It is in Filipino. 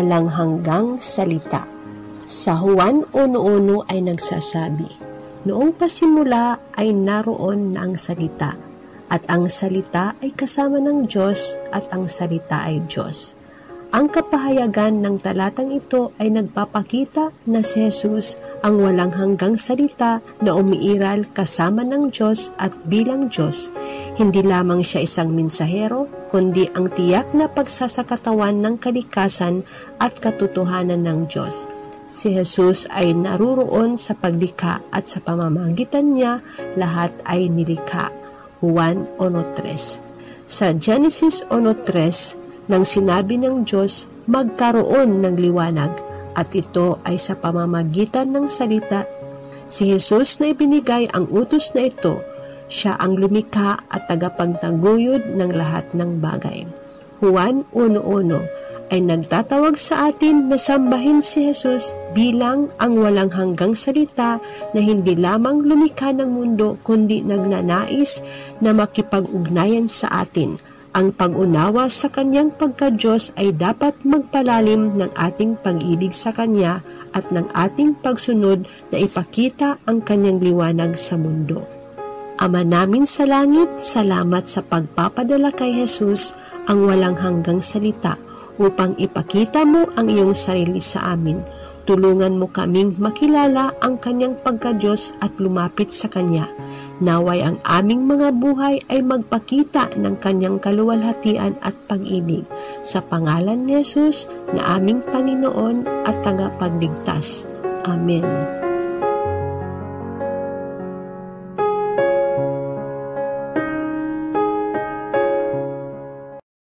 walang hanggang salita. Sa Juan 1:1 ay nagsasabi, "Noong pasimula ay naroon na ang salita, at ang salita ay kasama ng Diyos, at ang salita ay Diyos." Ang kapahayagan ng talatang ito ay nagpapakita na si Jesus ang walang hanggang salita na umiiral kasama ng Diyos at bilang Diyos. Hindi lamang siya isang mensahero, kundi ang tiyak na pagsasakatawan ng kalikasan at katotohanan ng Diyos. Si Jesus ay naruroon sa paglikha at sa pamamagitan niya lahat ay nilikha. Juan 1:3. Sa Genesis 1:3, nang sinabi ng Diyos, magkaroon ng liwanag, at ito ay sa pamamagitan ng salita. Si Jesus na ibinigay ang utos na ito, siya ang lumikha at tagapagtaguyod ng lahat ng bagay. Juan 1:1 ay nagtatawag sa atin na sambahin si Jesus bilang ang walang hanggang salita na hindi lamang lumikha ng mundo kundi nagnanais na makipag-ugnayan sa atin. Ang pag-unawa sa kanyang pagka-Diyos ay dapat magpalalim ng ating pag-ibig sa kanya at ng ating pagsunod na ipakita ang kanyang liwanag sa mundo. Ama namin sa langit, salamat sa pagpapadala kay Jesus, ang walang hanggang salita, upang ipakita mo ang iyong sarili sa amin. Tulungan mo kaming makilala ang kanyang pagka-Diyos at lumapit sa kanya. Naway ang aming mga buhay ay magpakita ng kanyang kaluwalhatian at pag-ibig. Sa pangalan ni Jesus na aming Panginoon at tagapagligtas. Amen.